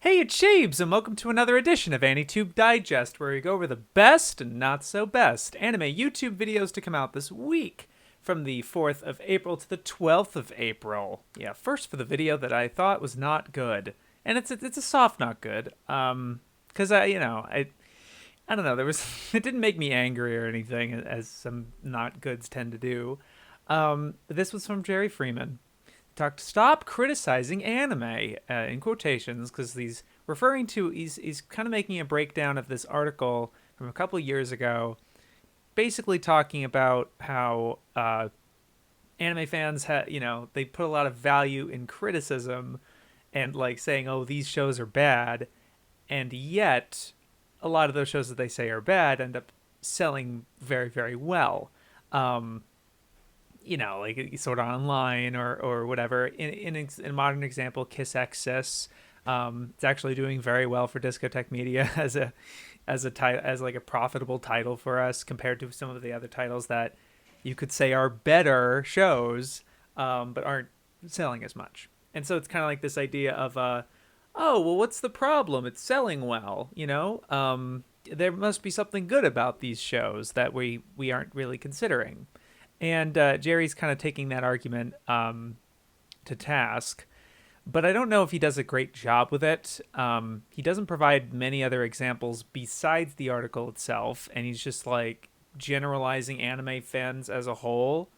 Hey, it's Shabes, and welcome to another edition of AniTube Digest, where we go over the best and not so best anime YouTube videos to come out this week, from the 4th of April to the 12th of April. Yeah, first for the video that I thought was not good, and it's a soft not good, because I don't know, it didn't make me angry or anything, as some not goods tend to do. This was from Jerry Freeman. Talked stop criticizing anime in quotations because he's kind of making a breakdown of this article from a couple years ago, basically talking about how anime fans they put a lot of value in criticism and like saying, oh, these shows are bad, and yet a lot of those shows that they say are bad end up selling very, very well. Like sort of online or whatever. In a modern example, Kiss Xs, it's actually doing very well for Discotheque Media as like a profitable title for us compared to some of the other titles that you could say are better shows, but aren't selling as much. And so it's kind of like this idea of, oh, well, what's the problem? It's selling well, there must be something good about these shows that we aren't really considering. And Jerry's kind of taking that argument to task, but I don't know if he does a great job with it. He doesn't provide many other examples besides the article itself, and he's just like generalizing anime fans as a whole,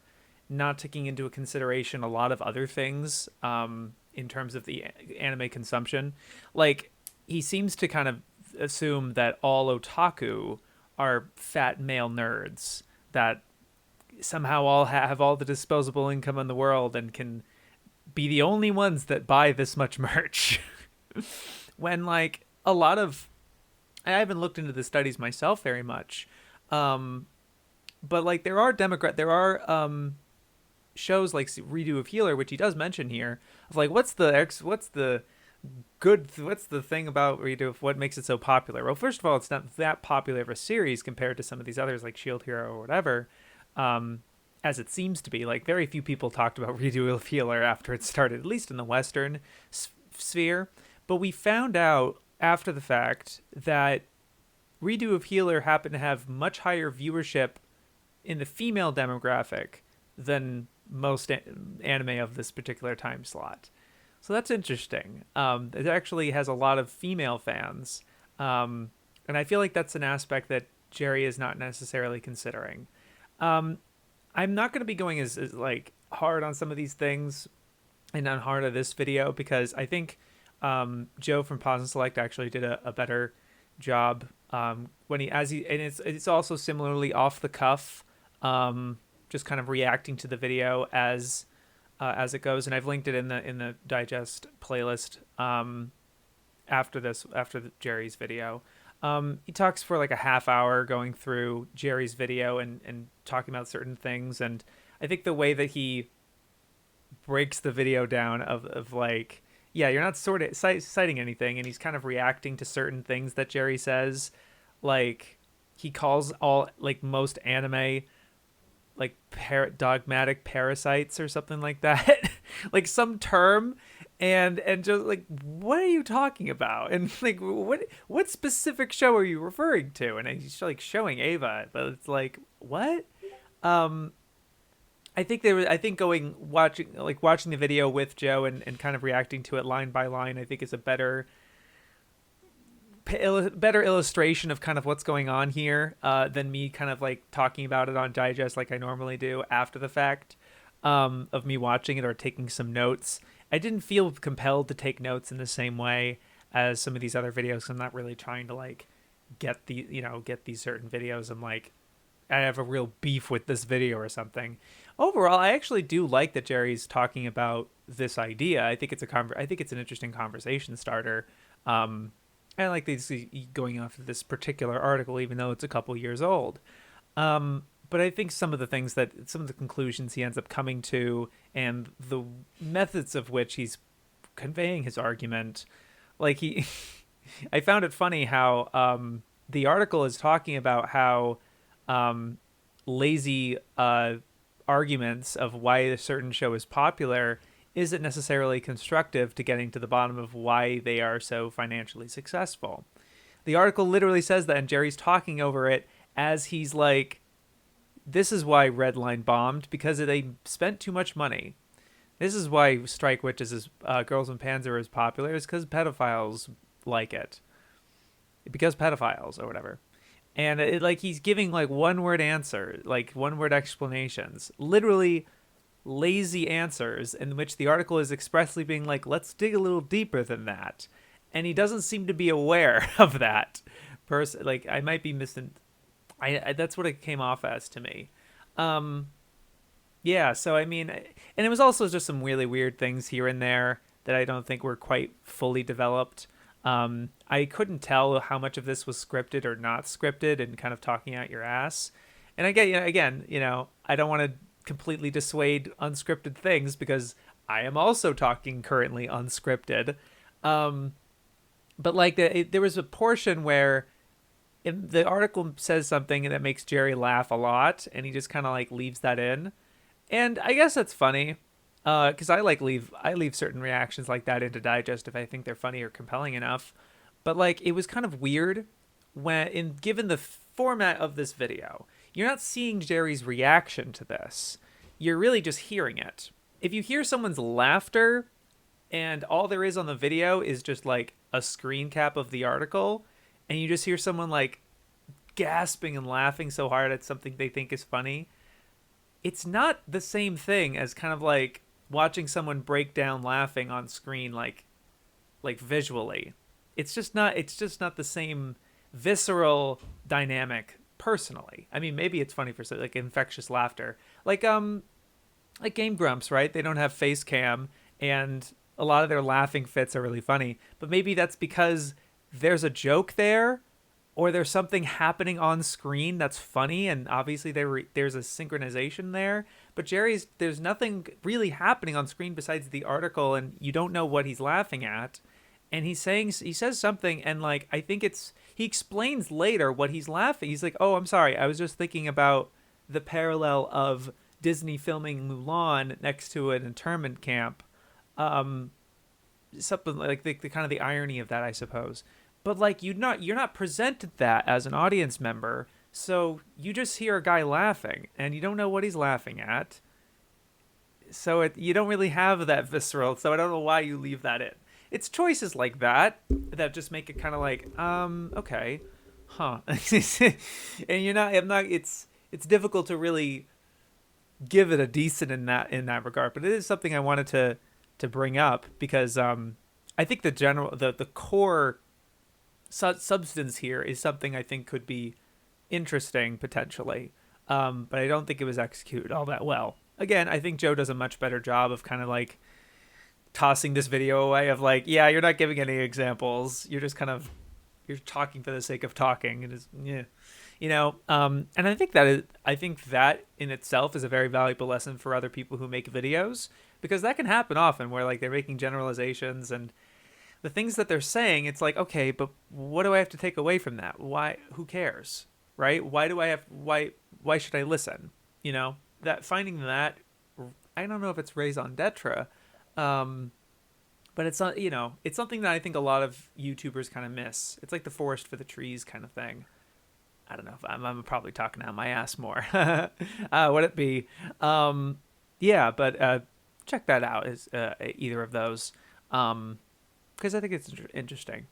not taking into consideration a lot of other things in terms of the anime consumption. Like, he seems to kind of assume that all otaku are fat male nerds that somehow all have all the disposable income in the world and can be the only ones that buy this much merch. When like a lot of, I haven't looked into the studies myself very much, but like there are shows like Redo of Healer, which he does mention here, of like what's the thing about Redo, what makes it so popular? Well, first of all, it's not that popular of a series compared to some of these others like Shield Hero or whatever. As it seems to be, like very few people talked about Redo of Healer after it started, at least in the Western sphere. But we found out after the fact that Redo of Healer happened to have much higher viewership in the female demographic than most anime of this particular time slot. So that's interesting. It actually has a lot of female fans. And I feel like that's an aspect that Jerry is not necessarily considering. I'm not going to be going as like hard on some of these things and on hard on this video because I think Joe from Pause and Select actually did a better job when it's also similarly off the cuff, just kind of reacting to the video as it goes, and I've linked it in the digest playlist after Jerry's video. He talks for like a half hour going through Jerry's video and talking about certain things. And I think the way that he breaks the video down of like, yeah, you're not sort of citing anything. And he's kind of reacting to certain things that Jerry says. Like he calls all like most anime like dogmatic parasites or something like that, like some term. And just like, what are you talking about? And like, what specific show are you referring to? And he's like showing Ava, but it's like, what? I think watching the video with Joe and kind of reacting to it line by line, I think is a better illustration of kind of what's going on here than me kind of like talking about it on Digest like I normally do after the fact of me watching it or taking some notes. I didn't feel compelled to take notes in the same way as some of these other videos. I'm not really trying to like get these certain videos. I'm like, I have a real beef with this video or something. Overall, I actually do like that Jerry's talking about this idea. I think it's an interesting conversation starter. I like these going off of this particular article, even though it's a couple years old. But I think some of the conclusions he ends up coming to and the methods of which he's conveying his argument, like I found it funny how the article is talking about how lazy arguments of why a certain show is popular isn't necessarily constructive to getting to the bottom of why they are so financially successful. The article literally says that, and Jerry's talking over it as he's like, this is why Redline bombed, because they spent too much money. This is why Strike Witches is Girls in Pants are as popular, is because pedophiles like it. Because pedophiles or whatever. And like he's giving like one-word answer, like one-word explanations, literally lazy answers in which the article is expressly being like, let's dig a little deeper than that. And he doesn't seem to be aware of that. Like I might be missing. I that's what it came off as to me. Yeah, so I mean, and it was also just some really weird things here and there that I don't think were quite fully developed. I couldn't tell how much of this was scripted or not scripted and kind of talking out your ass. And I get, again, I don't want to completely dissuade unscripted things because I am also talking currently unscripted. But like there was a portion where the article says something that makes Jerry laugh a lot, and he just kind of like leaves that in. And I guess that's funny, because I leave certain reactions like that into Digest if I think they're funny or compelling enough. But like it was kind of weird given the format of this video, you're not seeing Jerry's reaction to this. You're really just hearing it. If you hear someone's laughter, and all there is on the video is just like a screen cap of the article, and you just hear someone like gasping and laughing so hard at something they think is funny, it's not the same thing as kind of like watching someone break down laughing on screen, like visually. It's just not the same visceral dynamic personally. I mean, maybe it's funny for like infectious laughter, like Game Grumps, right? They don't have face cam, and a lot of their laughing fits are really funny, but maybe that's because there's a joke there, or there's something happening on screen that's funny, and obviously there's a synchronization there. But there's nothing really happening on screen besides the article, and you don't know what he's laughing at. And he says something, and like I think he explains later what he's laughing. He's like, "Oh, I'm sorry, I was just thinking about the parallel of Disney filming Mulan next to an internment camp." Something like the kind of the irony of that, I suppose. But like you're not presented that as an audience member, so you just hear a guy laughing and you don't know what he's laughing at. So you don't really have that visceral. So I don't know why you leave that in. It's choices like that just make it kind of like, okay, huh? And I'm not. It's difficult to really give it a decent in that regard. But it is something I wanted to bring up because I think the core substance here is something I think could be interesting potentially, but I don't think it was executed all that well. Again, I think Joe does a much better job of kind of like tossing this video away of like, yeah, you're not giving any examples, you're just kind of you're talking for the sake of talking, and and I think that in itself is a very valuable lesson for other people who make videos, because that can happen often where like they're making generalizations and the things that they're saying, it's like, okay, but what do I have to take away from that? Why? Who cares, right? Why should I listen? That finding that, I don't know if it's raison d'etre, but it's not. It's something that I think a lot of YouTubers kind of miss. It's like the forest for the trees kind of thing. I don't know if I'm probably talking out my ass more. Would it be? Yeah, but check that out. Is either of those? Because I think it's interesting.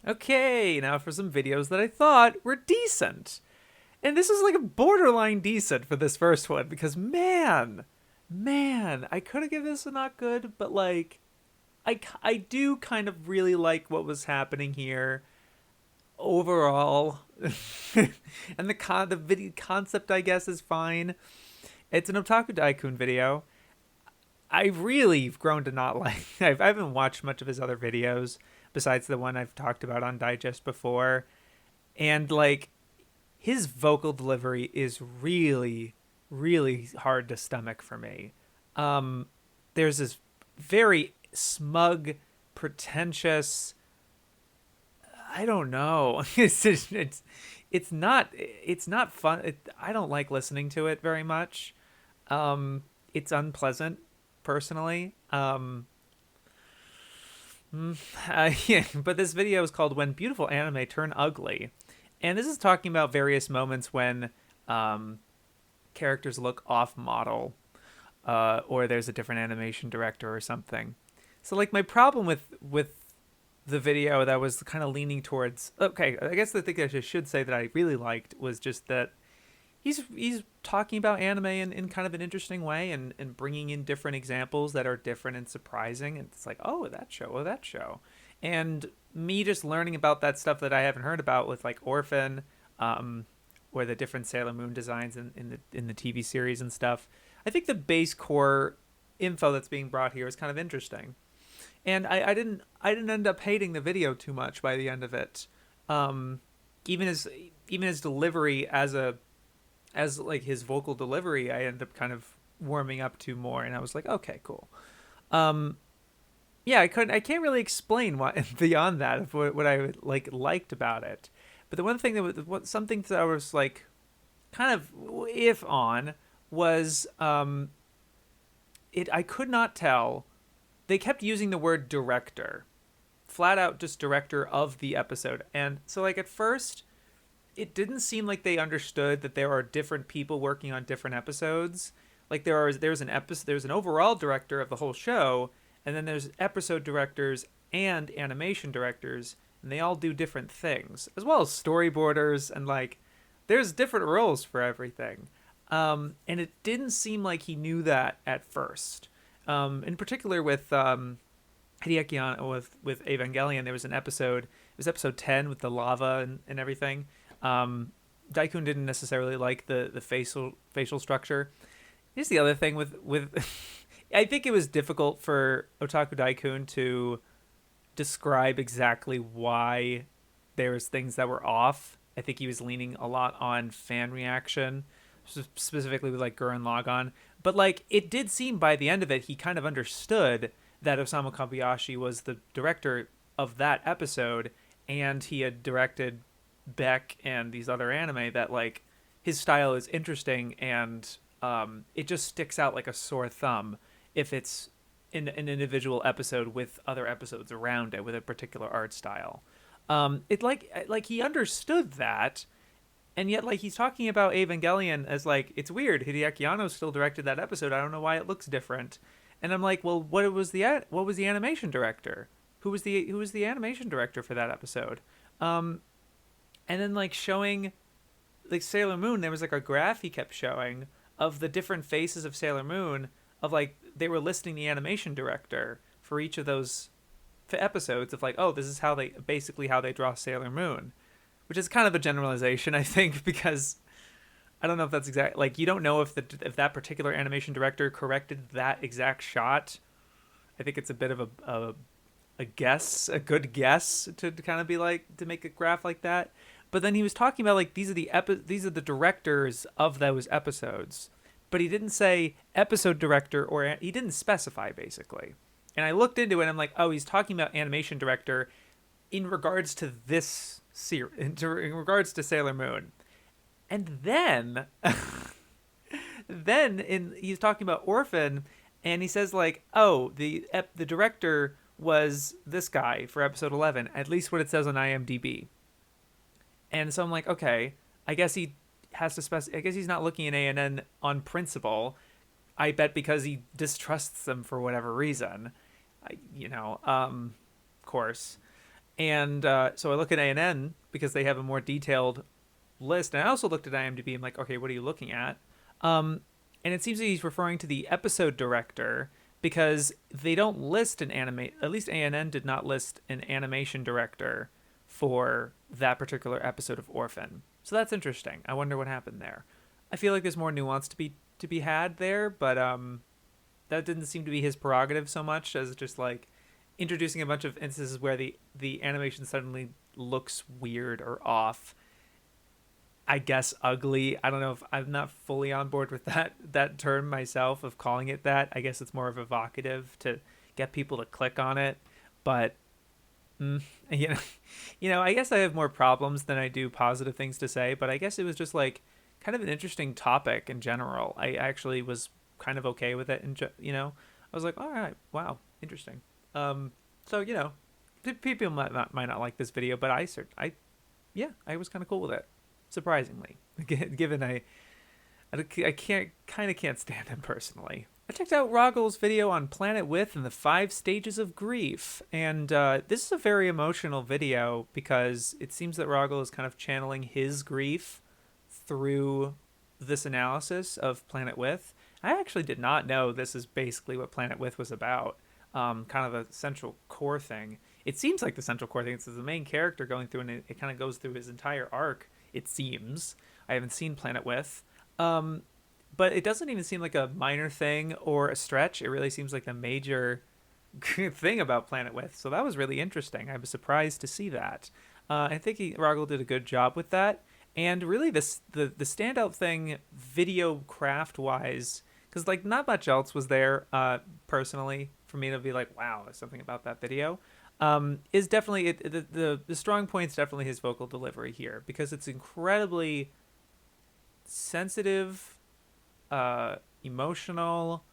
Okay, now for some videos that I thought were decent. And this is like a borderline decent for this first one, because man, I could have given this a not good, but like, I do kind of really like what was happening here overall. And the video concept, I guess, is fine. It's an OtakuDaiKun video. I've really grown to not like. I haven't watched much of his other videos besides the one I've talked about on Digest before, and like his vocal delivery is really, really hard to stomach for me. There's this very smug, pretentious. I don't know. It's not fun. I don't like listening to it very much. It's unpleasant. personally. Yeah, but this video is called "When Beautiful Anime Turn Ugly," and this is talking about various moments when characters look off model, or there's a different animation director or something. So like my problem with the video that was kind of leaning towards, okay, I guess the thing I should say that I really liked was just that he's talking about anime in kind of an interesting way, and bringing in different examples that are different and surprising, and it's like, oh, that show, oh, that show. And me just learning about that stuff that I haven't heard about with like Orphan, or the different Sailor Moon designs in the TV series and stuff. I think the base core info that's being brought here is kind of interesting. And I didn't end up hating the video too much by the end of it. Even his delivery as like his vocal delivery, I ended up kind of warming up to more, and I was like, okay, cool. Yeah, I can't really explain what beyond that of what I liked about it. But the one thing something that I was like kind of if on was I could not tell. They kept using the word director, flat out just director of the episode. And so like at first it didn't seem like they understood that there are different people working on different episodes. Like there's an overall director of the whole show, and then there's episode directors and animation directors, and they all do different things, as well as storyboarders, and like there's different roles for everything. And it didn't seem like he knew that at first. In particular with Hideaki Anno with Evangelion, there was an episode. It was episode 10 with the lava and everything. Daikun didn't necessarily like the facial structure. Here's the other thing with I think it was difficult for OtakuDaiKun to describe exactly why there was things that were off. I think he was leaning a lot on fan reaction, specifically with like Gurren Lagann. But like it did seem by the end of it, he kind of understood that Osamu Kobayashi was the director of that episode, and he had directed Beck and these other anime, that like his style is interesting, and it just sticks out like a sore thumb if it's in an individual episode with other episodes around it with a particular art style. It like he understood that, and yet like he's talking about Evangelion as like, it's weird, Hideaki Anno still directed that episode, I don't know why it looks different. And I'm like, well, what was the animation director? Who was the animation director for that episode? And then like showing like Sailor Moon, there was like a graph he kept showing of the different faces of Sailor Moon, of like they were listing the animation director for each of those episodes, of like, oh, this is how they draw Sailor Moon, which is kind of a generalization, I think, because I don't know if that's exact. Like, you don't know if that particular animation director corrected that exact shot. I think it's a bit of a guess, a good guess to kind of be like, to make a graph like that. But then he was talking about like, these are the directors of those episodes, but he didn't say episode director, or he didn't specify basically. And I looked into it and I'm like, oh, he's talking about animation director in regards to this series, in regards to Sailor Moon. And then he's talking about Orphan, and he says like, oh, the director was this guy for episode 11, at least what it says on IMDb. And so I'm like, okay, I guess he has to I guess he's not looking at ANN on principle. I bet because he distrusts them for whatever reason, of course. And so I look at ANN because they have a more detailed list, and I also looked at IMDb. I'm like, okay, what are you looking at? And it seems that he's referring to the episode director, because they don't list an at least ANN did not list an animation director for that particular episode of Orphan. So that's interesting. I wonder what happened there. I feel like there's more nuance to be had there, but that didn't seem to be his prerogative so much as just like introducing a bunch of instances where the animation suddenly looks weird or off. I guess ugly. I don't know, if I'm not fully on board with that term myself, of calling it that. I guess it's more of evocative to get people to click on it. But I guess I have more problems than I do positive things to say. But I guess it was just like kind of an interesting topic in general. I actually was kind of okay with it, I was like, all right, wow, interesting. So people might not like this video, but I was kind of cool with it, surprisingly, given I can't stand him personally. I checked out Roggol's video on Planet With and the 5 stages of grief, and this is a very emotional video because it seems that Roggol is kind of channeling his grief through this analysis of Planet With. I actually did not know this is basically what Planet With was about. Kind of a central core thing. It seems like the central core thing. It's the main character going through, and it kind of goes through his entire arc. It seems. I haven't seen Planet With. But it doesn't even seem like a minor thing or a stretch. It really seems like the major thing about Planet With. So that was really interesting. I was surprised to see that. I think Roggol did a good job with that. And really, the standout thing, video craft wise, because like not much else was there personally for me to be like, wow, there's something about that video. Is definitely the strong point's definitely his vocal delivery here, because it's incredibly sensitive, emotional,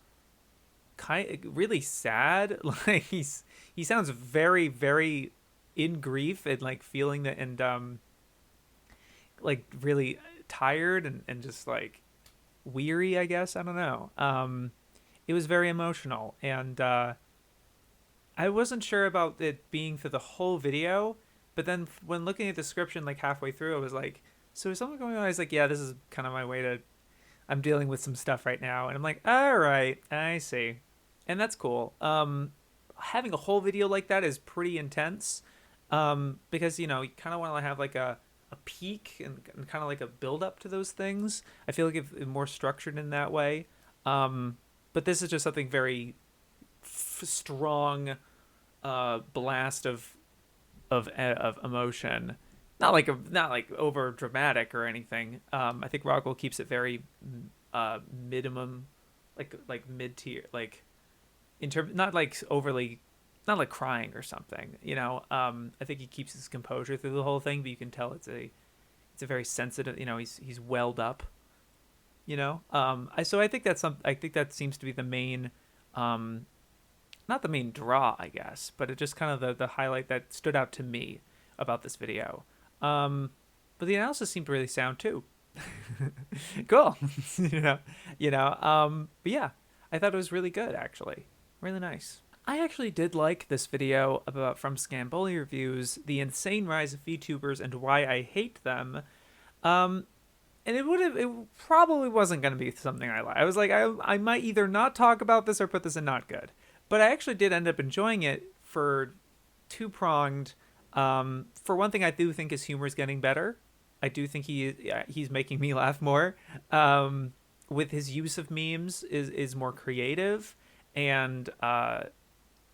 really sad. Like he sounds very, very in grief and like feeling that, and like really tired and just like weary, I guess. I don't know. It was very emotional, and I wasn't sure about it being for the whole video, but then when looking at the description like halfway through, I was like, so is something going on? I was like, yeah, this is kind of my way to, I'm dealing with some stuff right now. And I'm like, all right, I see. And that's cool. Having a whole video like that is pretty intense, because, you kind of want to have like a peak and kind of like a build up to those things. I feel like it's more structured in that way. But this is just something very strong, blast of emotion. Not like over dramatic or anything. I think Roggol keeps it very minimum, like mid tier, like in terms, not like overly, not like crying or something. I think he keeps his composure through the whole thing, but you can tell it's a very sensitive. He's welled up. So I think that seems to be the main, not the main draw, I guess, but it just kind of the highlight that stood out to me about this video. But the analysis seemed really sound too. Cool. But yeah, I thought it was really good, actually. Really nice. I actually did like this video from Scamboli Reviews, The Insane Rise of VTubers and Why I Hate Them. And it probably wasn't going to be something I like. I was like, I might either not talk about this or put this in not good. But I actually did end up enjoying it for two-pronged. For one thing, I do think his humor is getting better. I do think he's making me laugh more. With his use of memes is more creative, and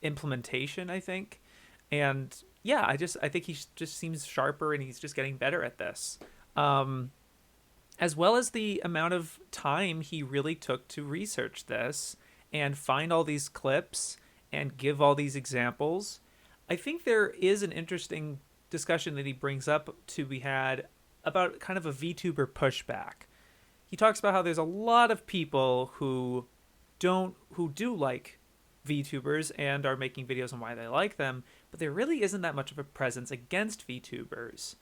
implementation, I think. And yeah, I think he just seems sharper, and he's just getting better at this. As well as the amount of time he really took to research this and find all these clips and give all these examples. I think there is an interesting discussion that he brings up to be had about kind of a VTuber pushback. He talks about how there's a lot of people who do like VTubers and are making videos on why they like them, but there really isn't that much of a presence against VTubers.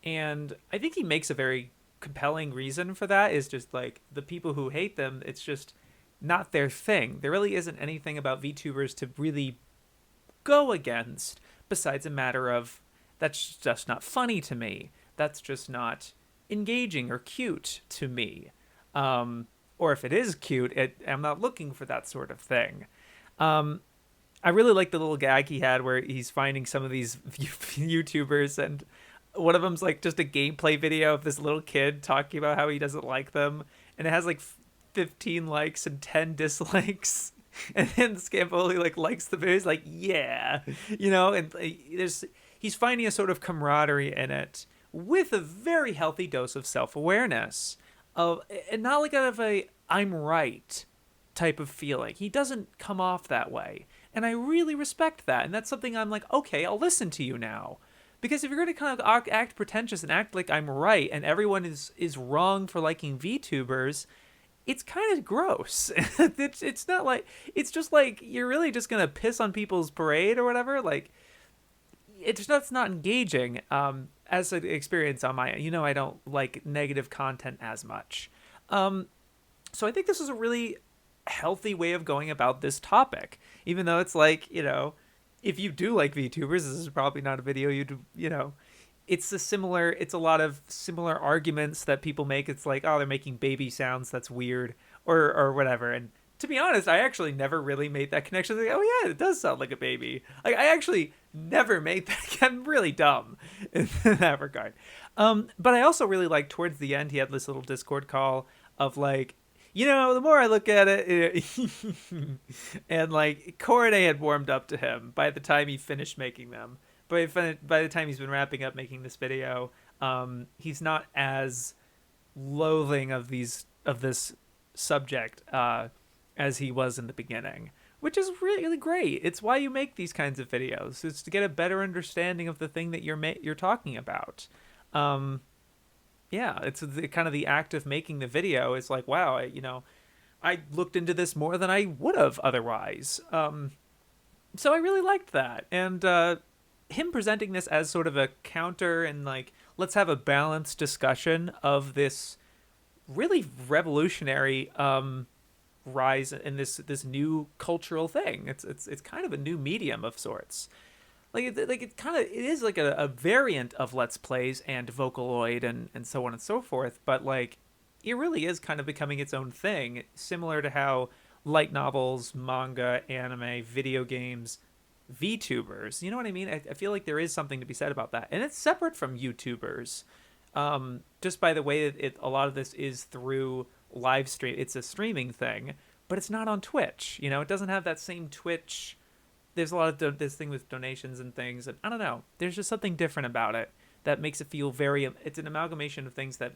And I think he makes a very compelling reason for that, is just like the people who hate them, it's just not their thing. There really isn't anything about VTubers to really go against besides a matter of, that's just not funny to me. That's just not engaging or cute to me. Or if it is cute, I'm not looking for that sort of thing. I really like the little gag he had where he's finding some of these YouTubers, and one of them's like just a gameplay video of this little kid talking about how he doesn't like them, and it has like 15 likes and 10 dislikes. And then Scamboli likes the video. He's like, yeah, and he's finding a sort of camaraderie in it with a very healthy dose of self-awareness, and not like out of a I'm right type of feeling. He doesn't come off that way, and I really respect that. And that's something I'm like, okay, I'll listen to you now. Because if you're going to kind of act pretentious and act like I'm right and everyone is wrong for liking VTubers, it's kind of gross. It's not like, it's just like you're really just gonna piss on people's parade or whatever. Like that's not engaging as an experience on my end. I don't like negative content as much. So I think this is a really healthy way of going about this topic, even though it's like, if you do like VTubers, this is probably not a video it's a lot of similar arguments that people make. It's like, oh, they're making baby sounds, that's weird, or whatever. And to be honest, I actually never really made that connection. Like, oh yeah, it does sound like a baby. Like, I actually never made that. I'm really dumb in that regard. But I also really like, towards the end, he had this little Discord call of like, the more I look at it, and like Corday had warmed up to him by the time he finished making them. By the time he's been wrapping up making this video, he's not as loathing of this subject as he was in the beginning, which is really great. It's why you make these kinds of videos. It's to get a better understanding of the thing that you're talking about. Yeah, it's kind of the act of making the video. It's like, wow, I looked into this more than I would have otherwise. So I really liked that. And him presenting this as sort of a counter and like, let's have a balanced discussion of this really revolutionary rise in this new cultural thing. It's kind of a new medium of sorts. It is like a variant of Let's Plays and Vocaloid and so on and so forth, but like it really is kind of becoming its own thing, similar to how light novels, manga, anime, video games, VTubers, you know what I mean? I feel like there is something to be said about that. And it's separate from YouTubers, just by the way that a lot of this is through live stream. It's a streaming thing, but it's not on Twitch. It doesn't have that same Twitch. There's a lot of this thing with donations and things. And I don't know. There's just something different about it that makes it feel it's an amalgamation of things that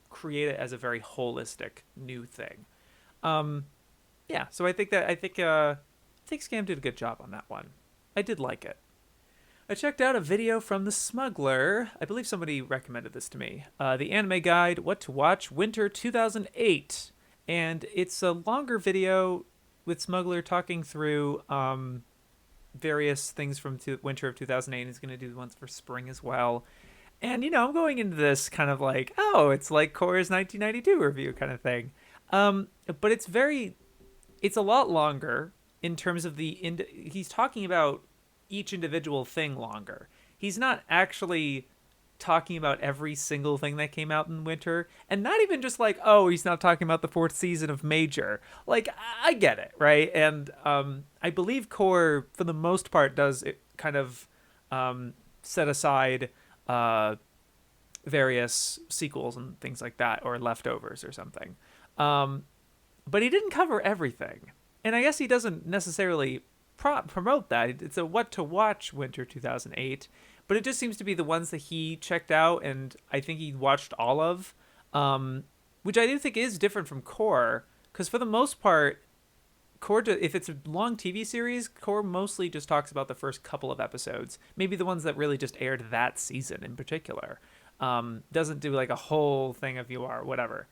create it as a very holistic new thing. Yeah. So I think Scam did a good job on that one. I did like it. I checked out a video from the Smuggler. I believe somebody recommended this to me. The Anime Guide, What to Watch, Winter 2008. And it's a longer video with Smuggler talking through various things from winter of 2008. He's going to do the ones for spring as well. And, I'm going into this kind of like, oh, it's like Core's 1992 review kind of thing. But it's a lot longer. In terms of he's talking about each individual thing longer. He's not actually talking about every single thing that came out in winter, and not even just like, oh, he's not talking about the 4th season of Major. Like, I get it, right? And I believe Core, for the most part, does it kind of set aside various sequels and things like that, or leftovers or something. But he didn't cover everything. And I guess he doesn't necessarily promote that. It's a what to watch winter 2008, but it just seems to be the ones that he checked out, and I think he watched all of, which I do think is different from Core, because for the most part, Core, if it's a long TV series, Core mostly just talks about the first couple of episodes, maybe the ones that really just aired that season in particular. Doesn't do like a whole thing of UR, whatever.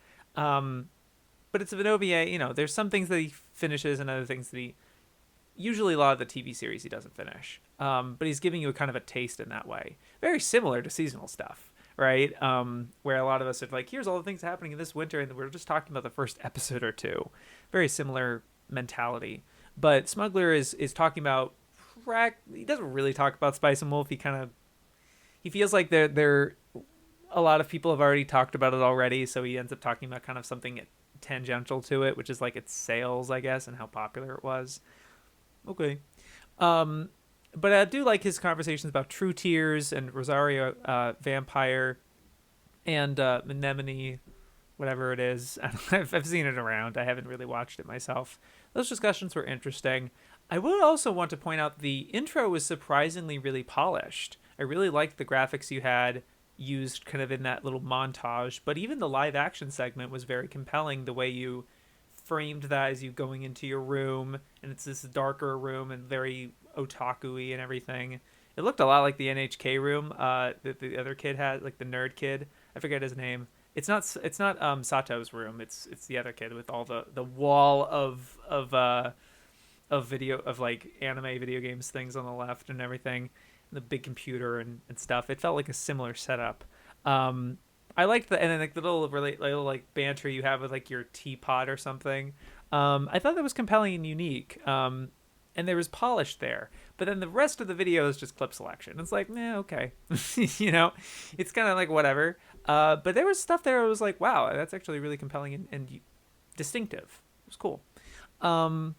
But it's an OVA, there's some things that he finishes and other things that usually a lot of the TV series he doesn't finish. But he's giving you a kind of a taste in that way. Very similar to seasonal stuff, right? Where a lot of us are like, here's all the things happening in this winter, and we're just talking about the first episode or two. Very similar mentality. But Smuggler is talking about, he doesn't really talk about Spice and Wolf. He feels like they're a lot of people have already talked about it already, so he ends up talking about kind of something tangential to it, which is like its sales, I guess, and how popular it was. Okay. But I do like his conversations about True Tears and Rosario Vampire and Anemone, whatever it is. I've seen it around. I haven't really watched it myself. Those discussions were interesting. I would also want to point out the intro was surprisingly really polished. I really liked the graphics you had used kind of in that little montage, but even the live action segment was very compelling, the way you framed that as you going into your room, and it's this darker room and very otaku-y and everything. It looked a lot like the NHK room that the other kid had, like the nerd kid. I forget his name. it's not Sato's room. It's the other kid with all the wall of video of like anime video games things on the left and everything, and the big computer and stuff. It felt like a similar setup. I liked the, and then like the little like banter you have with like your teapot or something. I thought that was compelling and unique. And there was polish there, but then the rest of the video is just clip selection. It's like, okay, it's kind of like whatever. But there was stuff there. I was like, wow, that's actually really compelling and distinctive. It was cool. But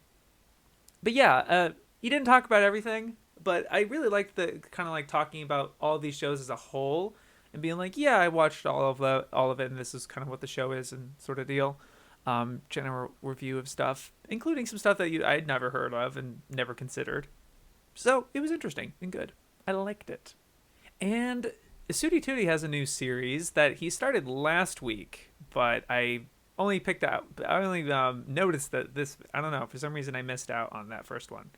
yeah, he didn't talk about everything, but I really liked the kind of like talking about all these shows as a whole and being like, yeah, I watched all of it, and this is kind of what the show is and sort of deal. General review of stuff, including some stuff that I'd never heard of and never considered. So it was interesting and good. I liked it. And Suti Tooti has a new series that he started last week, but I only noticed that this, I don't know, for some reason I missed out on that first one.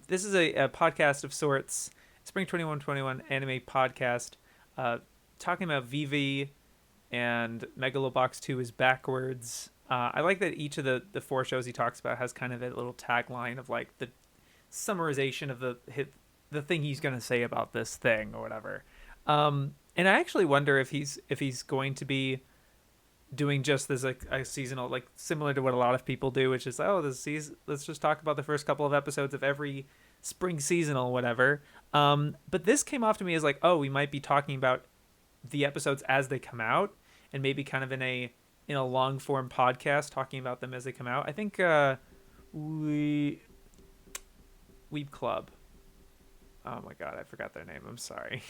This is a podcast of sorts, Spring 2121 anime podcast, talking about VV and Megalobox 2 is backwards. I like that each of the four shows he talks about has kind of a little tagline of like the summarization of the thing he's going to say about this thing or whatever. And I actually wonder if he's going to be doing just this like a seasonal, like similar to what a lot of people do, which is, this season, let's just talk about the first couple of episodes of every spring seasonal, whatever. But this came off to me as like, we might be talking about the episodes as they come out, and maybe kind of in a long form podcast talking about them as they come out. I think Weeb Club. Oh my god, I forgot their name. I'm sorry.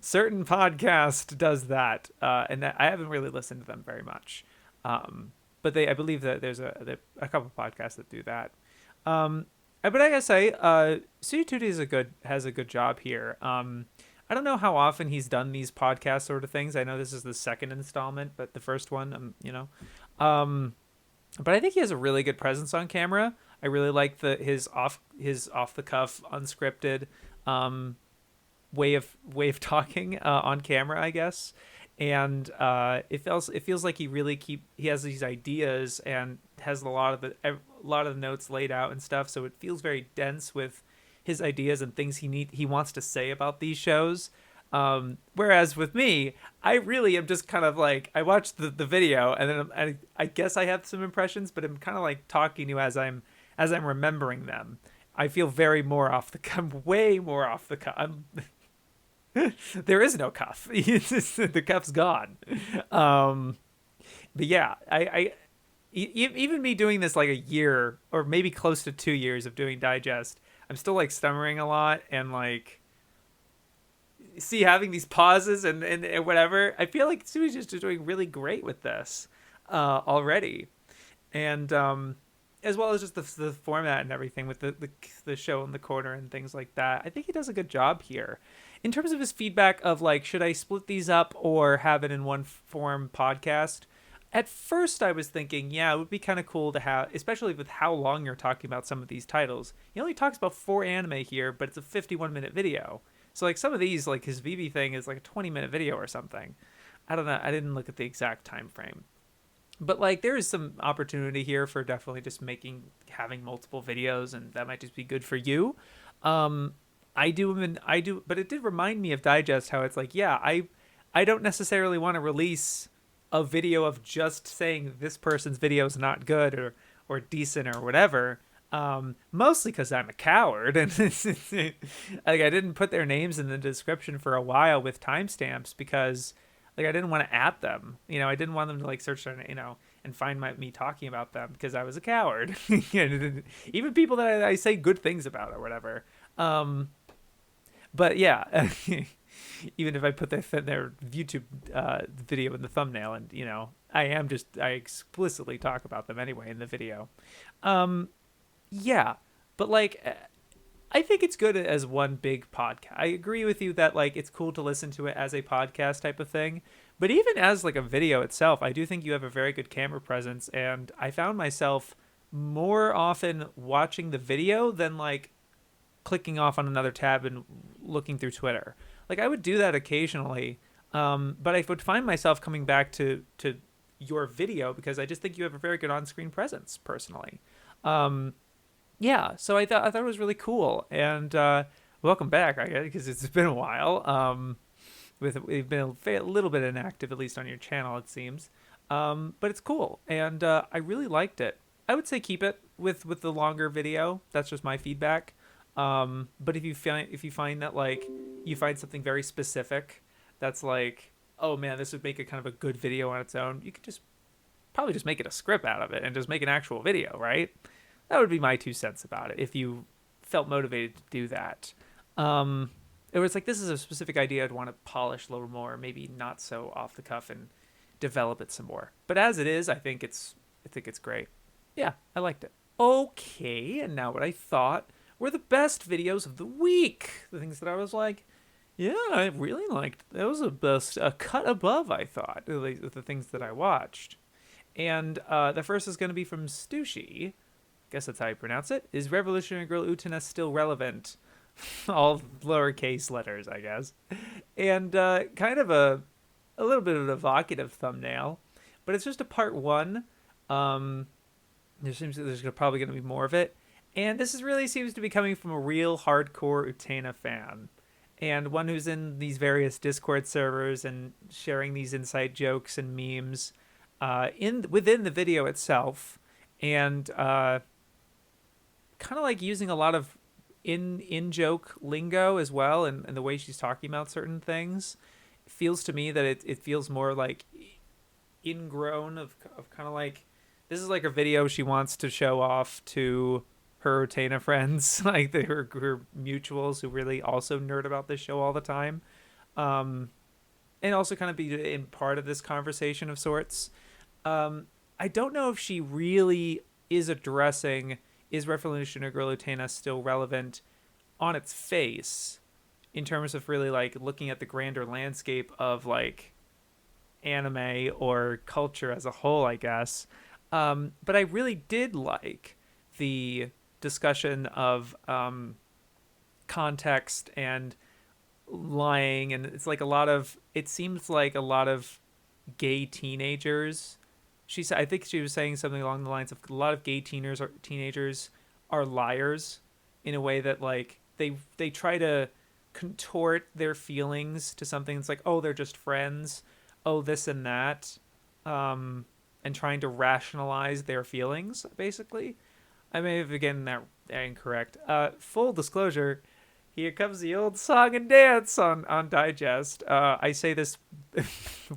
Certain podcast does that, and that I haven't really listened to them very much. But I believe that there's a couple of podcasts that do that. But I gotta say, Suti Tooti has a good job here. I don't know how often he's done these podcast sort of things. I know this is the second installment, but the first one, but I think he has a really good presence on camera. I really like his off the cuff, unscripted way of talking on camera, I guess. And it feels like he has these ideas and has a lot of the notes laid out and stuff. So it feels very dense with his ideas and things he wants to say about these shows. Whereas with me, I really am just kind of like, I watched the video and then I guess I have some impressions, but I'm kind of like talking to you as I'm remembering them. I feel way more off the cuff. There is no cuff. The cuff's gone. But yeah, I even me doing this like a year or maybe close to 2 years of doing Digest, I'm still like stammering a lot and like having these pauses and whatever. I feel like Suti's just doing really great with this already, and as well as just the format and everything with the show in the corner and things like that. I think he does a good job here. In terms of his feedback of like, should I split these up or have it in one form podcast? At first I was thinking, yeah, it would be kind of cool to have, especially with how long you're talking about some of these titles. He only talks about 4 anime here, but it's a 51-minute video. So like some of these, like his VV thing is like a 20-minute video or something. I don't know. I didn't look at the exact time frame. But like there is some opportunity here for definitely just having multiple videos, and that might just be good for you. I do, but it did remind me of Digest, how it's like, yeah, I don't necessarily want to release a video of just saying this person's video is not good or decent or whatever. Mostly because I'm a coward, and like I didn't put their names in the description for a while with timestamps because like I didn't want to at them. I didn't want them to like search their, and find me talking about them because I was a coward. Even people that I say good things about or whatever. But yeah, even if I put their YouTube video in the thumbnail, and I explicitly talk about them anyway in the video. Yeah, but like I think it's good as one big podcast. I agree with you that like it's cool to listen to it as a podcast type of thing, but even as like a video itself, I do think you have a very good camera presence, and I found myself more often watching the video than like clicking off on another tab and looking through Twitter. Like I would do that occasionally, but I would find myself coming back to your video because I just think you have a very good on-screen presence personally. Um, yeah, so I thought it was really cool, and welcome back, I guess, because it's been a while. We've been a little bit inactive, at least on your channel, it seems. But it's cool, and I really liked it. I would say keep it with the longer video. That's just my feedback. But if you find that like you find something very specific, that's like, oh man, this would make it kind of a good video on its own. You could just probably just make it a script out of it and just make an actual video, right? That would be my 2 cents about it. If you felt motivated to do that. It was like, this is a specific idea I'd want to polish a little more, maybe not so off the cuff and develop it some more. But as it is, I think it's great. Yeah, I liked it. Okay, and now what I thought were the best videos of the week. The things that I was like, yeah, I really liked. That was a cut above, I thought, the things that I watched. And the first is going to be from Stushi. Guess that's how you pronounce it. Is Revolutionary Girl Utena still relevant? All lowercase letters, I guess. And kind of a little bit of an evocative thumbnail, but it's just a part 1. There's probably going to be more of it, and this really seems to be coming from a real hardcore Utena fan, and one who's in these various Discord servers and sharing these inside jokes and memes within the video itself, and kind of like using a lot of in joke lingo as well, and the way she's talking about certain things. It feels to me that it feels more like ingrown of kind of like, this is like a video she wants to show off to her Utena friends, like her mutuals who really also nerd about this show all the time, and also kind of be in part of this conversation of sorts. I don't know if she really is addressing, is Revolutionary Girl Utena still relevant on its face in terms of really like looking at the grander landscape of like anime or culture as a whole, I guess. But I really did like the discussion of context and lying, and it's like it seems like a lot of gay teenagers. I think she was saying something along the lines of a lot of gay teenagers are liars in a way that like they try to contort their feelings to something that's like, oh, they're just friends, oh, this and that, and trying to rationalize their feelings, basically. I may have gotten that incorrect. Full disclosure, here comes the old song and dance on Digest. I say this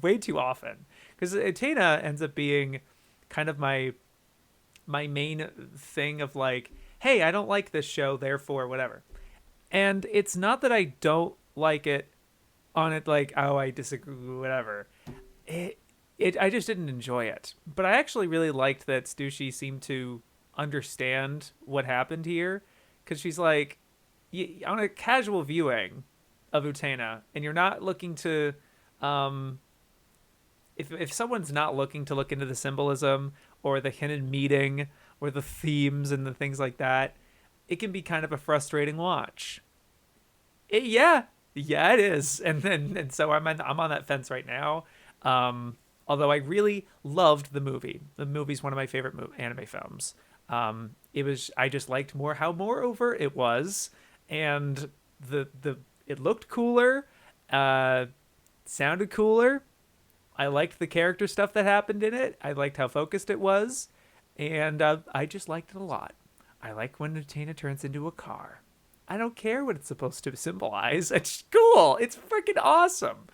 way too often, because Utena ends up being kind of my main thing of like, hey, I don't like this show, therefore whatever. And it's not that I don't like it on it like, oh, I disagree, whatever. I just didn't enjoy it. But I actually really liked that Stushi seemed to understand what happened here, because she's like, on a casual viewing of Utena, and you're not looking to if someone's not looking to look into the symbolism or the hidden meaning or the themes and the things like that, it can be kind of a frustrating watch. Yeah, it is. And so I'm on that fence right now. Although I really loved the movie. The movie's one of my favorite anime films. I just liked how moreover it was, and it looked cooler, sounded cooler. I liked the character stuff that happened in it. I liked how focused it was, and I just liked it a lot. I like when Utena turns into a car. I don't care what it's supposed to symbolize. It's cool. It's freaking awesome.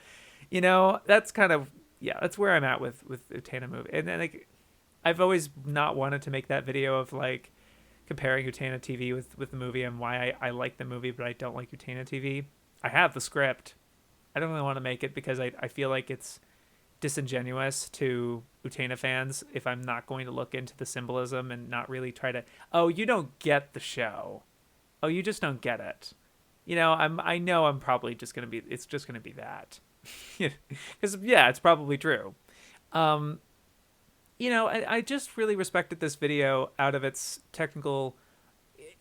That's kind of, that's where I'm at with Utena movie. And then like, I've always not wanted to make that video of like comparing Utena TV with the movie and why I like the movie, but I don't like Utena TV. I have the script. I don't really want to make it because I feel like it's disingenuous to Utena fans if I'm not going to look into the symbolism and not really try to, oh, you don't get the show. Oh, you just don't get it. I know I'm probably just going to be, it's just going to be that. Because, it's probably true. I just really respected this video out of its technical,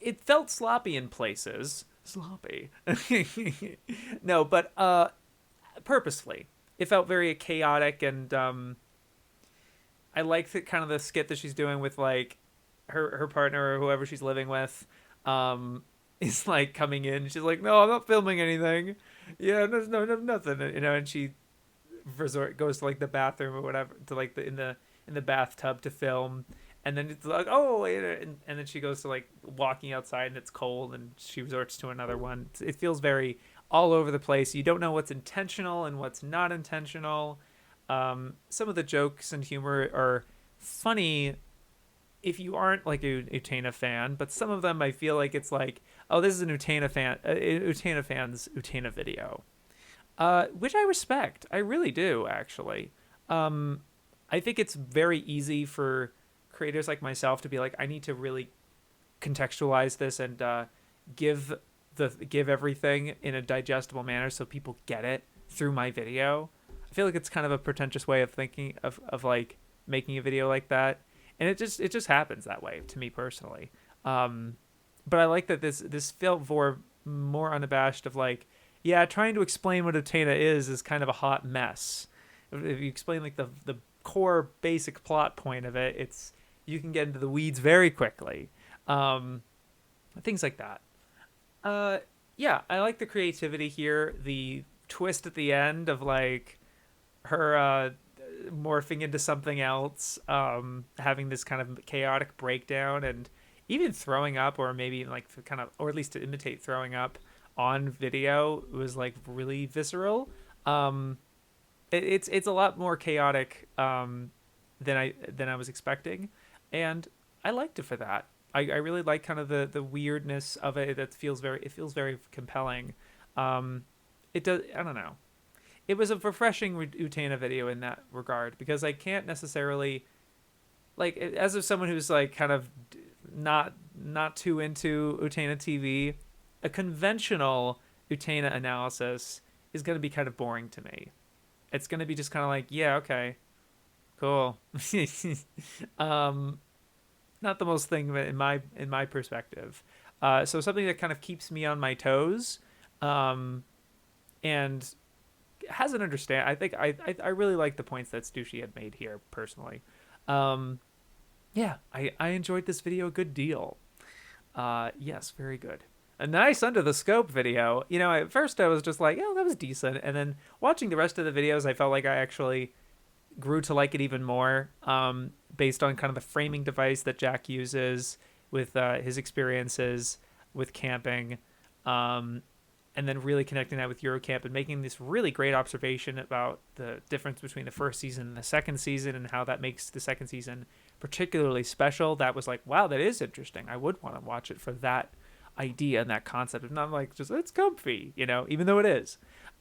it felt sloppy in places, Sloppy. No, but purposefully. It felt very chaotic, and I like the kind of the skit that she's doing with like her partner or whoever she's living with. Um, is like coming in. She's like, "No, I'm not filming anything. Yeah, no, nothing." You know, and she goes to like the bathroom or whatever to like in the bathtub to film, and then it's like, oh, and then she goes to like walking outside and it's cold, and she resorts to another one. It feels very all over the place. You don't know what's intentional and what's not intentional. Some of the jokes and humor are funny if you aren't like a Utena fan, but some of them I feel like it's like, oh, this is an Utena fan's Utena video, which I respect. I really do, actually. I think it's very easy for creators like myself to be like, I need to really contextualize this and give give everything in a digestible manner so people get it through my video. I feel like it's kind of a pretentious way of thinking of like making a video like that, and it just happens that way to me personally. But I like that this felt more unabashed of like, yeah, trying to explain what Utena is kind of a hot mess. If you explain like the core basic plot point of it, it's you can get into the weeds very quickly. Things like that. Yeah, I like the creativity here. The twist at the end of like her morphing into something else, having this kind of chaotic breakdown, and even throwing up, or maybe like kind of, or at least to imitate throwing up on video, was like really visceral. It's a lot more chaotic than I was expecting, and I liked it for that. I really like kind of the weirdness of it. That feels very compelling. It does. I don't know. It was a refreshing Utena video in that regard, because I can't necessarily like, as of someone who's like kind of not too into Utena TV, a conventional Utena analysis is going to be kind of boring to me. It's going to be just kind of like, yeah, okay, cool. Not the most thing in my perspective. So something that kind of keeps me on my toes, and has an understand. I think I really like the points that Stushi had made here personally. Yeah, I enjoyed this video a good deal. Yes, very good. A nice under the scope video. You know, at first I was just like, oh, that was decent, and then watching the rest of the videos, I felt like I actually grew to like it even more, based on kind of the framing device that Jack uses with his experiences with camping, and then really connecting that with Eurocamp and making this really great observation about the difference between the first season and the second season, and how that makes the second season particularly special. That was like, wow, that is interesting. I would want to watch it for that idea and that concept, and not like just it's comfy, you know, even though it is.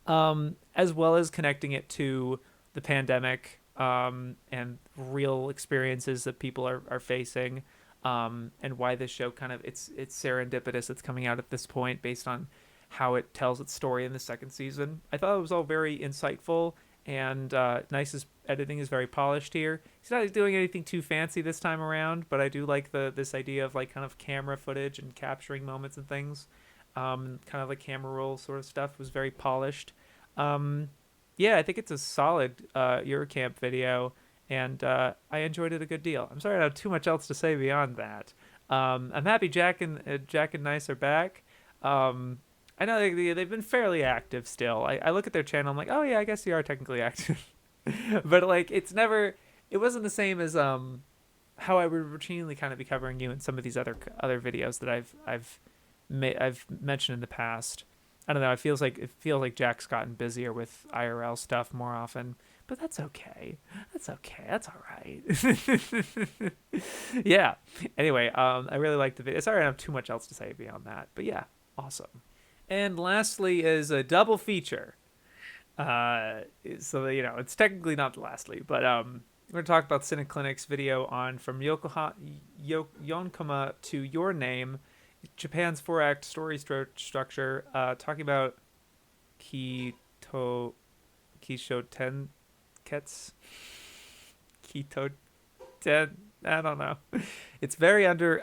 As well as connecting it to the pandemic, and real experiences that people are facing, and why this show kind of it's serendipitous. It's coming out at this point based on how it tells its story in the second season. I thought it was all very insightful, and Nice's editing is very polished here. He's not doing anything too fancy this time around, but I do like this idea of like kind of camera footage and capturing moments and things. Kind of like camera roll sort of stuff was very polished. Yeah, I think it's a solid Eurocamp video, and I enjoyed it a good deal. I'm sorry I don't have too much else to say beyond that. I'm happy Jack and Nice are back. I know they've been fairly active still. I look at their channel, I'm like, oh yeah, I guess they are technically active. But like, it wasn't the same as how I would routinely kind of be covering you in some of these other videos that I've mentioned in the past. I don't know. It feels like Jack's gotten busier with IRL stuff more often, but that's okay. That's okay. That's all right. Yeah. Anyway, I really like the video. Sorry, I don't have too much else to say beyond that, but yeah, awesome. And lastly is a double feature. So you know, it's technically not lastly, but we're gonna talk about TheCynicClinic's video on From Yonkoma to Your Name, Japan's 4-act story structure, talking about Kito Tenketsu. Kito Ten I don't know. It's very under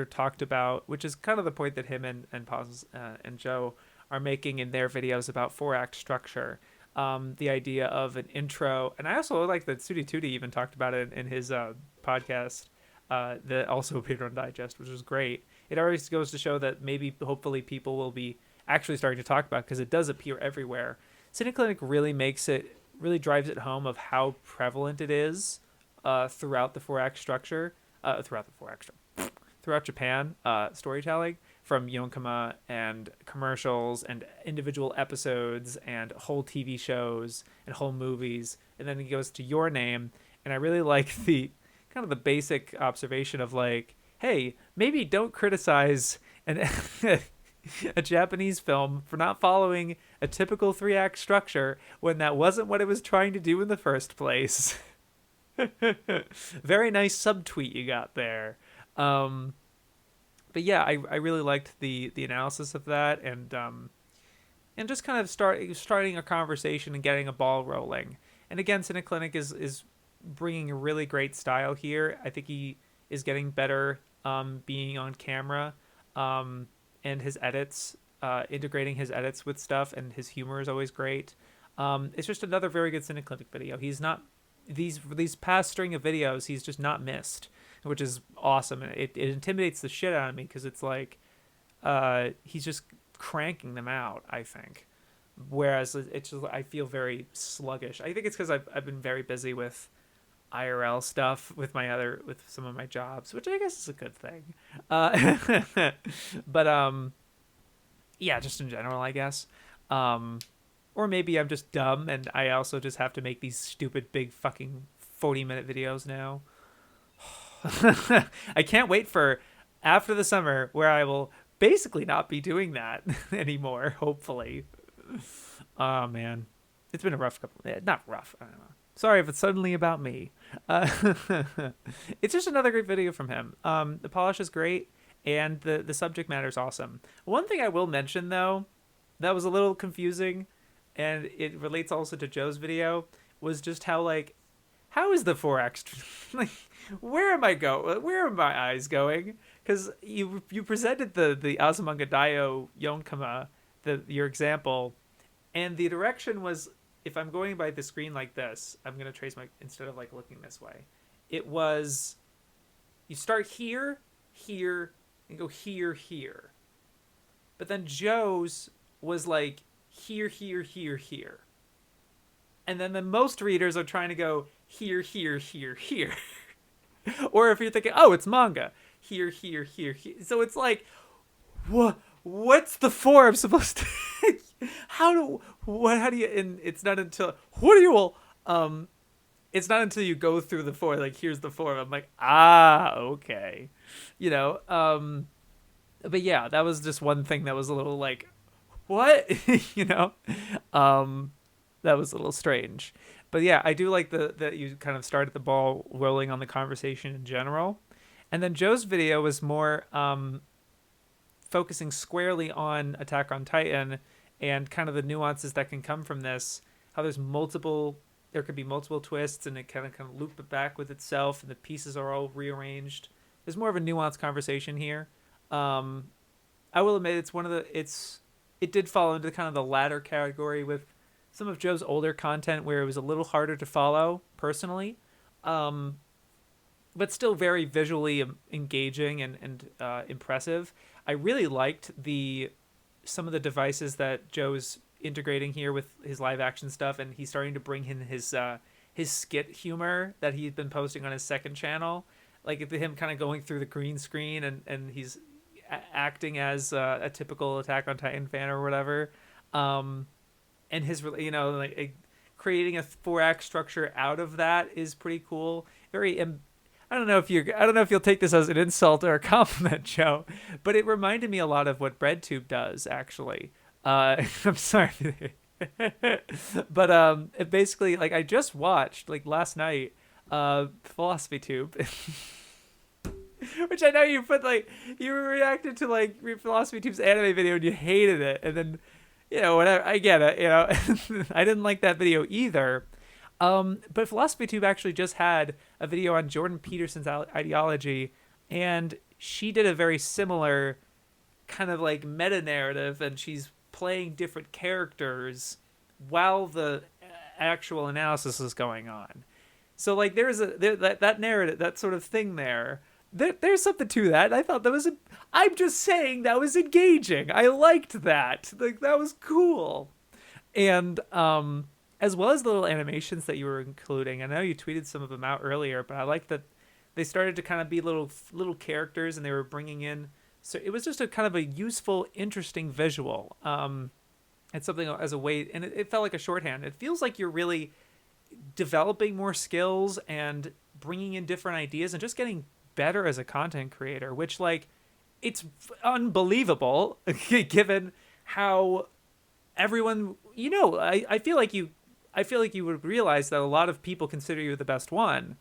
talked about, which is kind of the point that him and Joe are making in their videos about 4-act structure. The idea of an intro, and I also like that Suti Tooti even talked about it in his podcast that also appeared on Digest, which was great. It already goes to show that maybe, hopefully, people will be actually starting to talk about, because it does appear everywhere. CineClinic really drives it home of how prevalent it is throughout the 4-act structure, throughout Japan, storytelling, from yonkama and commercials and individual episodes and whole TV shows and whole movies. And then it goes to Your Name. And I really like the kind of the basic observation of like, hey, maybe don't criticize a Japanese film for not following a typical 3-act structure when that wasn't what it was trying to do in the first place. Very nice subtweet you got there. But yeah, I really liked the analysis of that, and just kind of starting a conversation and getting a ball rolling. And again, CineClinic is bringing a really great style here. I think he is getting better being on camera, and his edits, integrating his edits with stuff, and his humor is always great. It's just another very good CineClinic video. He's not these past string of videos, he's just not missed, which is awesome. And it intimidates the shit out of me, because it's like he's just cranking them out, I think. Whereas it's just, I feel very sluggish. I think it's because I've been very busy with IRL stuff with some of my jobs, which I guess is a good thing. But yeah, just in general, I guess. Or maybe I'm just dumb and I also just have to make these stupid big fucking 40-minute videos now. I can't wait for after the summer, where I will basically not be doing that anymore, hopefully. Oh man, it's been a rough not rough, I don't know. Sorry if it's suddenly about me. It's just another great video from him. The polish is great, and the subject matter is awesome. One thing I will mention, though, that was a little confusing, and it relates also to Joe's video, was just how is the 4X like, where am my eyes going? Because you presented the Azumanga Daioh Yonkama, your example, and the direction was, if I'm going by the screen like this, I'm going to trace instead of like looking this way, it was, you start here, and go here. But then Joe's was like here. And then most readers are trying to go here. Or if you're thinking, oh, it's manga, here. So it's like, what's the form supposed to how do you, and it's not until it's not until you go through the form, like, here's the form, I'm like, okay, but yeah, that was just one thing that was a little like, what? That was a little strange. But yeah, I do like that you kind of started the ball rolling on the conversation in general. And then Joe's video was more focusing squarely on Attack on Titan and kind of the nuances that can come from this, how there could be multiple twists, and it kind of loop it back with itself, and the pieces are all rearranged. There's more of a nuanced conversation here. I will admit it did fall into kind of the latter category with some of Joe's older content, where it was a little harder to follow personally, but still very visually engaging and impressive. I really liked some of the devices that Joe's integrating here with his live action stuff, and he's starting to bring in his skit humor that he's been posting on his second channel, like him kind of going through the green screen and he's acting as a typical Attack on Titan fan or whatever, and his creating a 4-act structure out of that is pretty cool. I don't know if you'll take this as an insult or a compliment, Joe, but it reminded me a lot of what BreadTube does, actually. I'm sorry. But it basically, like, I just watched, like, last night, Philosophy Tube, which I know you reacted to, like, Philosophy Tube's anime video and you hated it, and then, whatever, I get it, I didn't like that video either. But PhilosophyTube actually just had a video on Jordan Peterson's ideology, and she did a very similar kind of like meta narrative, and she's playing different characters while the actual analysis is going on. So like that narrative, that sort of thing there's something to that. I thought that was I'm just saying that was engaging. I liked that. Like that was cool. And as well as the little animations that you were including. I know you tweeted some of them out earlier, but I like that they started to kind of be little characters, and they were bringing in. So it was just a kind of a useful, interesting visual. And something as a way, and it felt like a shorthand. It feels like you're really developing more skills and bringing in different ideas and just getting better as a content creator, which like it's unbelievable given how everyone, I feel like you would realize that a lot of people consider you the best one,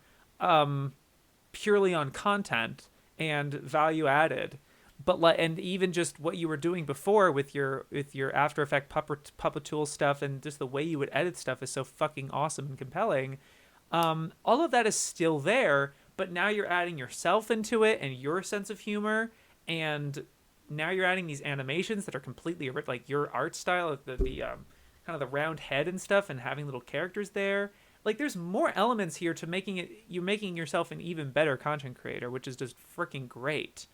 purely on content and value added. But and even just what you were doing before with your After Effects puppet tool stuff, and just the way you would edit stuff is so fucking awesome and compelling. All of that is still there, but now you're adding yourself into it and your sense of humor, and now you're adding these animations that are completely like your art style, the kind of the round head and stuff, and having little characters there. Like there's more elements here to making yourself an even better content creator, which is just freaking great.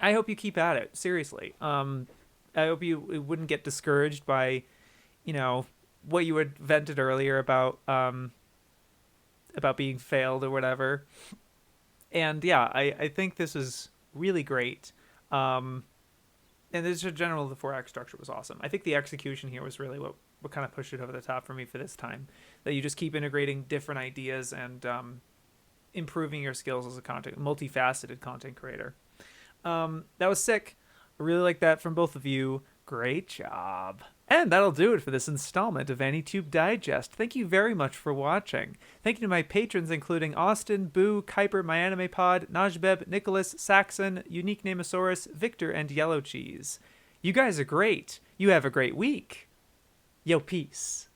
I hope you keep at it. Seriously. I hope you wouldn't get discouraged by, what you had vented earlier about being failed or whatever. And yeah, I think this is really great. And this in general, the 4-act structure was awesome. I think the execution here was really what kind of pushed it over the top for me for this time. That you just keep integrating different ideas and improving your skills as a multifaceted content creator. That was sick. I really like that from both of you. Great job. And that'll do it for this installment of AniTube Digest. Thank you very much for watching. Thank you to my patrons, including Austin, Boo, Kuiper, MyAnimePod, Najbeb, Nicholas, Saxon, Unique Namosaurus, Victor, and Yellow Cheese. You guys are great. You have a great week. Yo, peace.